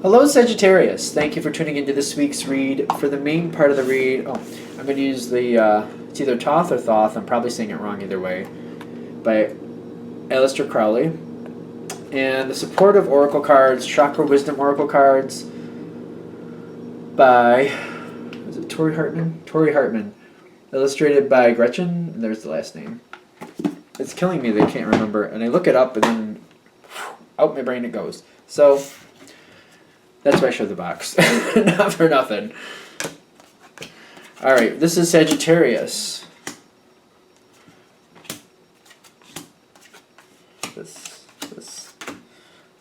Hello Sagittarius, thank you for tuning into this week's read. For the main part of the read, I'm going to use the, it's either Toth or Thoth, I'm probably saying it wrong either way, by Aleister Crowley. And the supportive oracle cards, Chakra Wisdom oracle cards by, is it Tori Hartman? Tori Hartman. Illustrated by Gretchen, there's the last name. It's killing me that I can't remember, and I look it up and then out my brain it goes. So that's why I showed the box. Not for nothing. Alright, this is Sagittarius. This.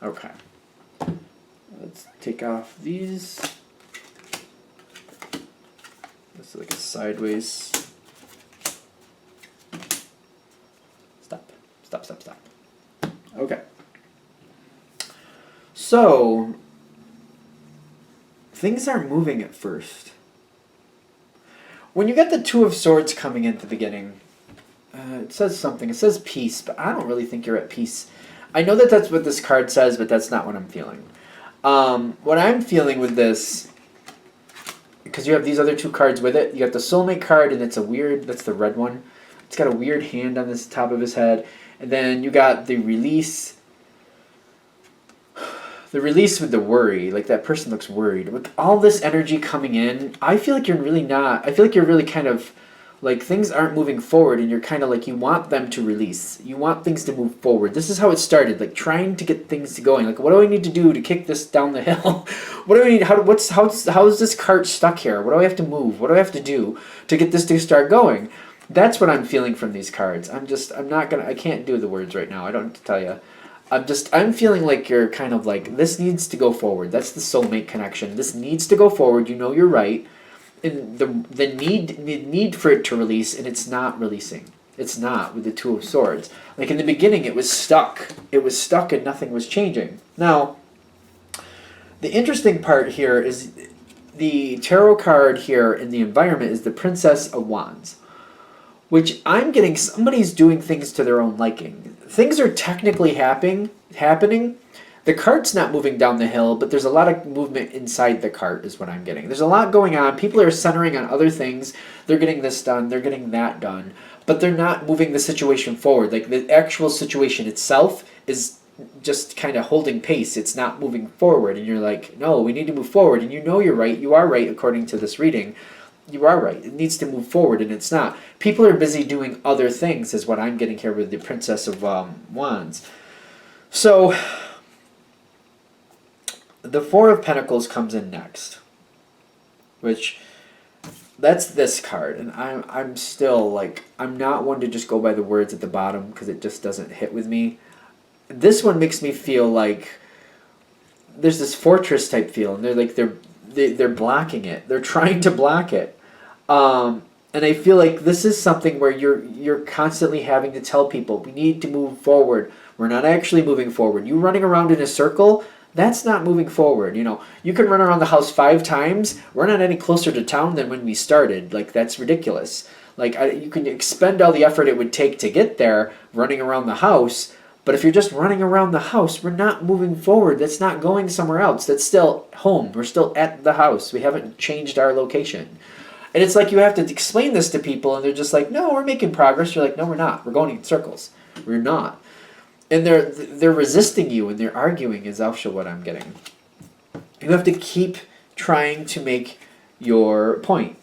Okay. Let's take off these. This is like a sideways. Stop. Okay. So, things aren't moving at first. When you get the Two of Swords coming in at the beginning, it says something. It says peace, but I don't really think you're at peace. I know that that's what this card says, but that's not what I'm feeling. What I'm feeling with this, because you have these other two cards with it, you got the Soulmate card, and it's a weird, that's the red one. It's got a weird hand on this top of his head. And then you got the Release. The Release with the worry, like that person looks worried. With all this energy coming in, I feel like you're really not. I feel like you're really kind of, like things aren't moving forward and you're kind of like you want them to release. You want things to move forward. This is how it started, like trying to get things to going. Like what do I need to do to kick this down the hill? What do I need, how is this cart stuck here? What do I have to move? What do I have to do to get this to start going? That's what I'm feeling from these cards. I can't do the words right now. I don't have to tell you. I'm feeling like you're kind of like, this needs to go forward. That's the soulmate connection. This needs to go forward. You know you're right. And the need for it to release, and it's not releasing. It's not with the Two of Swords. Like in the beginning, it was stuck. It was stuck and nothing was changing. Now, the interesting part here is the tarot card here in the environment is the Princess of Wands, which I'm getting somebody's doing things to their own liking. Things are technically happening. The cart's not moving down the hill, but there's a lot of movement inside the cart is what I'm getting. There's a lot going on. People are centering on other things. They're getting this done. They're getting that done. But they're not moving the situation forward. Like the actual situation itself is just kind of holding pace. It's not moving forward. And you're like, no, we need to move forward. And you know you're right. You are right according to this reading. You are right. It needs to move forward, and it's not. People are busy doing other things, is what I'm getting here with the Princess of Wands. So, the Four of Pentacles comes in next, which, that's this card, and I'm still, like, I'm not one to just go by the words at the bottom, because it just doesn't hit with me. This one makes me feel like there's this fortress type feel, and they're blocking it. They're trying to block it. And I feel like this is something where you're constantly having to tell people, we need to move forward. We're not actually moving forward. You running around in a circle, that's not moving forward. You know, you can run around the house 5 times. We're not any closer to town than when we started. Like, that's ridiculous. Like, you can expend all the effort it would take to get there running around the house, but if you're just running around the house, we're not moving forward. That's not going somewhere else. That's still home. We're still at the house. We haven't changed our location. And it's like you have to explain this to people, and they're just like, no, we're making progress. You're like, no, we're not. We're going in circles. We're not. And they're resisting you, and they're arguing is also what I'm getting. You have to keep trying to make your point.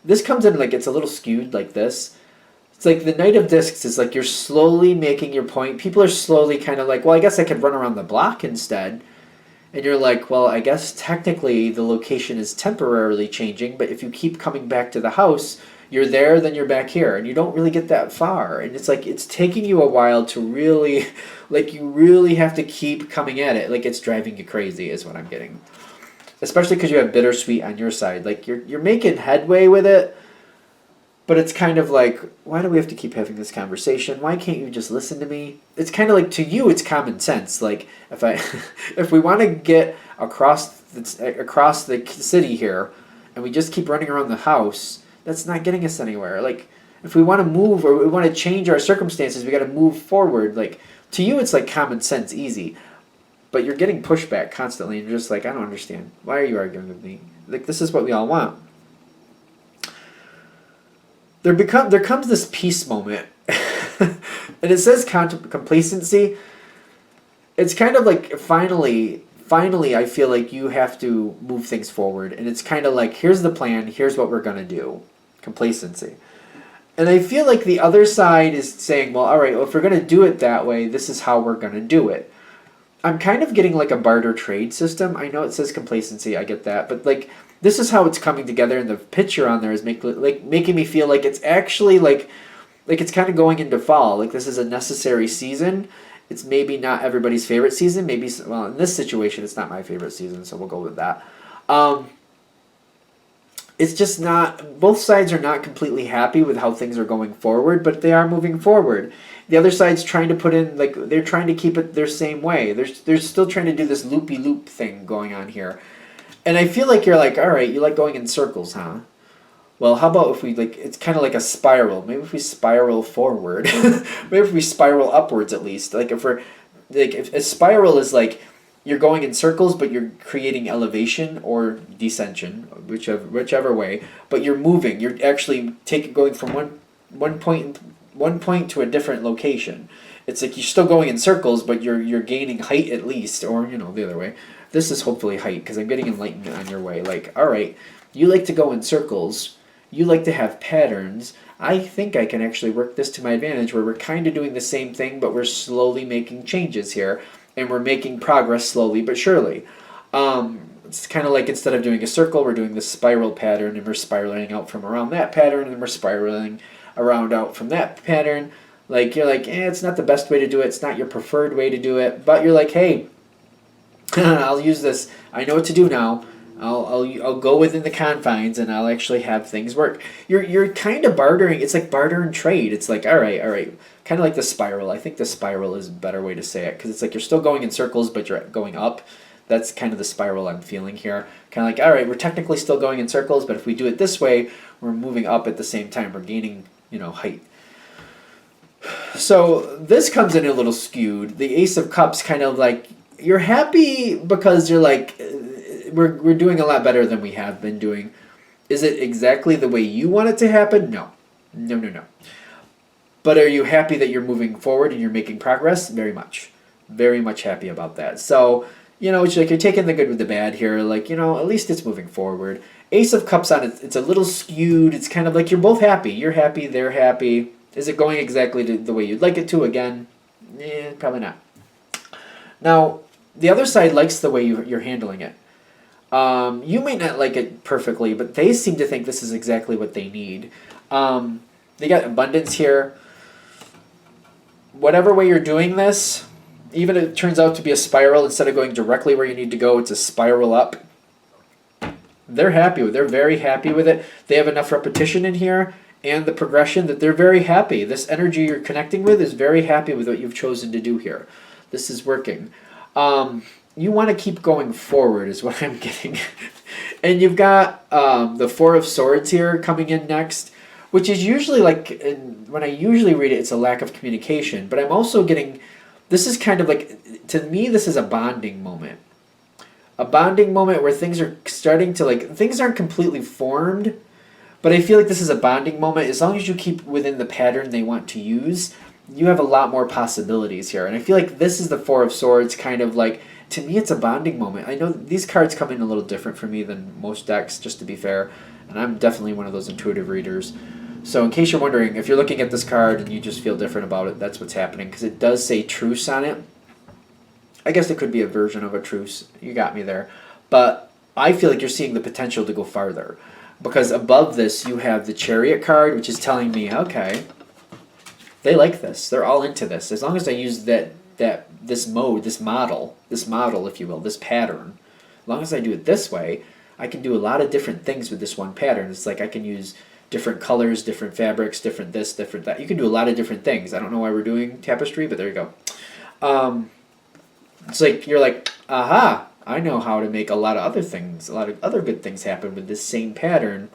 This comes in like it's a little skewed like this. It's like the Knight of Discs is like you're slowly making your point. People are slowly kind of like, well, I guess I could run around the block instead. And you're like, well, I guess technically the location is temporarily changing, but if you keep coming back to the house, you're there, then you're back here, and you don't really get that far. And it's like it's taking you a while to really, like you really have to keep coming at it. Like it's driving you crazy is what I'm getting. Especially because you have bittersweet on your side. Like you're making headway with it, but it's kind of like, why do we have to keep having this conversation? Why can't you just listen to me? It's kind of like, to you, it's common sense. Like, if we want to get across the city here, and we just keep running around the house, that's not getting us anywhere. Like, if we want to move or we want to change our circumstances, we got to move forward. Like, to you, it's like common sense, easy. but you're getting pushback constantly, and you're just like, I don't understand. Why are you arguing with me? Like, this is what we all want. There comes this peace moment, and it says complacency. It's kind of like finally, I feel like you have to move things forward, and it's kind of like, here's the plan, here's what we're gonna do. Complacency. And I feel like the other side is saying, well, all right, well, if we're gonna do it that way, this is how we're gonna do it. I'm kind of getting like a barter trade system. I know it says complacency, I get that, but like, this is how it's coming together, and the picture on there is making me feel like it's actually like it's kind of going into fall. Like, this is a necessary season. It's maybe not everybody's favorite season. Maybe, well, in this situation, it's not my favorite season, so we'll go with that. It's just not, both sides are not completely happy with how things are going forward, but they are moving forward. The other side's trying to put in, like, they're trying to keep it their same way. They're still trying to do this loopy-loop thing going on here. And I feel like you're like, all right, you like going in circles, huh? Well, how about if we, like, it's kind of like a spiral. Maybe if we spiral forward. Maybe if we spiral upwards at least. Like, if we're, like, if a spiral is like, you're going in circles, but you're creating elevation or descension, whichever way. But you're moving. You're actually going from one point to a different location. It's like you're still going in circles, but you're gaining height at least, or, you know, the other way. This is hopefully height, because I'm getting enlightenment on your way. Like, all right, you like to go in circles. You like to have patterns. I think I can actually work this to my advantage, where we're kind of doing the same thing, but we're slowly making changes here, and we're making progress slowly but surely. It's kind of like, instead of doing a circle, we're doing this spiral pattern, and we're spiraling out from around that pattern, and we're spiraling around out from that pattern. Like, you're like, it's not the best way to do it. It's not your preferred way to do it, but you're like, hey, I'll use this. I know what to do now. I'll go within the confines, and I'll actually have things work. You're kind of bartering. It's like barter and trade. It's like, all right. Kind of like the spiral. I think the spiral is a better way to say it, because it's like you're still going in circles, but you're going up. That's kind of the spiral I'm feeling here. Kind of like, all right, we're technically still going in circles, but if we do it this way, we're moving up at the same time. We're gaining, height. So this comes in a little skewed. The Ace of Cups kind of like, you're happy because you're like, we're doing a lot better than we have been doing. Is it exactly the way you want it to happen? No. But are you happy that you're moving forward and you're making progress? Very much. Very much happy about that. So, it's like you're taking the good with the bad here. Like, at least it's moving forward. Ace of Cups on it, it's a little skewed. It's kind of like you're both happy. You're happy, they're happy. Is it going exactly the way you'd like it to again? Probably not. Now, the other side likes the way you're handling it. You may not like it perfectly, but they seem to think this is exactly what they need. They got abundance here. Whatever way you're doing this, even if it turns out to be a spiral, instead of going directly where you need to go, it's a spiral up. They're very happy with it. They have enough repetition in here and the progression that they're very happy. This energy you're connecting with is very happy with what you've chosen to do here. This is working. You want to keep going forward is what I'm getting. And you've got the Four of Swords here coming in next, which is usually like, when I usually read it, it's a lack of communication. But I'm also getting, this is kind of like, to me, this is a bonding moment. A bonding moment where things are starting to, like, things aren't completely formed, but I feel like this is a bonding moment. As long as you keep within the pattern they want to use, you have a lot more possibilities here. And I feel like this is the Four of Swords, kind of like, to me, it's a bonding moment. I know these cards come in a little different for me than most decks, just to be fair, and I'm definitely one of those intuitive readers. So in case you're wondering, if you're looking at this card and you just feel different about it, that's what's happening, because it does say truce on it. I guess it could be a version of a truce. You got me there. But I feel like you're seeing the potential to go farther, because above this you have the Chariot card, which is telling me, okay, they like this. They're all into this. As long as I use this model, if you will, this pattern, as long as I do it this way, I can do a lot of different things with this one pattern. It's like I can use different colors, different fabrics, different this, different that. You can do a lot of different things. I don't know why we're doing tapestry, but there you go. It's like you're like, aha, I know how to make a lot of other things, a lot of other good things happen with this same pattern.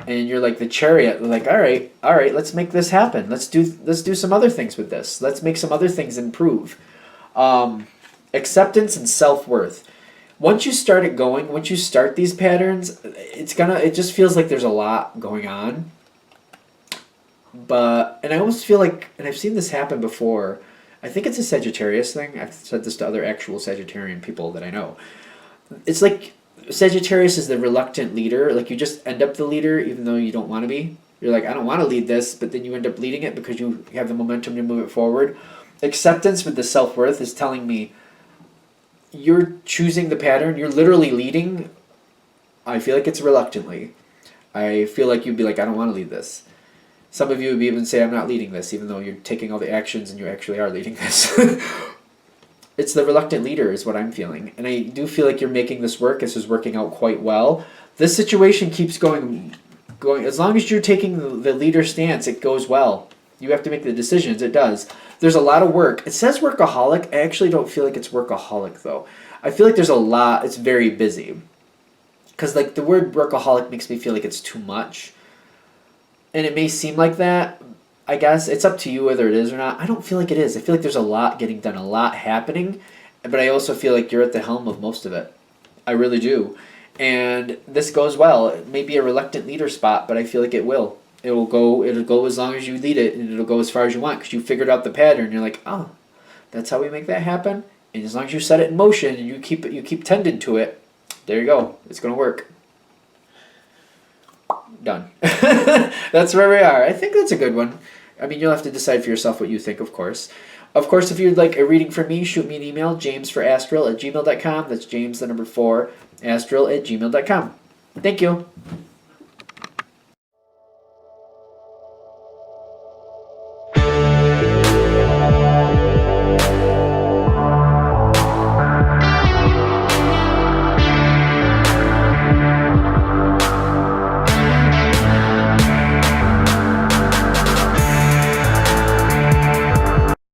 And you're like the Chariot, like, all right, let's make this happen. Let's do some other things with this. Let's make some other things improve. And Acceptance and self-worth. Once you start it going, once you start these patterns, it just feels like there's a lot going on. And I almost feel like, and I've seen this happen before, I think it's a Sagittarius thing. I've said this to other actual Sagittarian people that I know. It's like Sagittarius is the reluctant leader. Like you just end up the leader even though you don't want to be. You're like, I don't want to lead this, but then you end up leading it because you have the momentum to move it forward. Acceptance with the self-worth is telling me you're choosing the pattern. You're literally leading. I feel like it's reluctantly. I feel like you'd be like, I don't want to lead this. Some of you would even say, I'm not leading this, even though you're taking all the actions and you actually are leading this. It's the reluctant leader is what I'm feeling. And I do feel like you're making this work. This is working out quite well. This situation keeps going. As long as you're taking the leader stance, it goes well. You have to make the decisions. It does. There's a lot of work. It says workaholic. I actually don't feel like it's workaholic, though. I feel like there's a lot. It's very busy. Because like the word workaholic makes me feel like it's too much. And it may seem like that. I guess it's up to you whether it is or not. I don't feel like it is. I feel like there's a lot getting done, a lot happening. But I also feel like you're at the helm of most of it. I really do. And this goes well. It may be a reluctant leader spot, but I feel like it will. It'll go as long as you lead it, and it'll go as far as you want because you figured out the pattern. You're like, oh, that's how we make that happen. And as long as you set it in motion and you keep tending to it, there you go. It's gonna work. Done. That's where we are. I think that's a good one. I mean, you'll have to decide for yourself what you think, of course. Of course, if you'd like a reading from me, shoot me an email, jamesforastral@gmail.com. That's James, the number 4, astral@gmail.com. Thank you.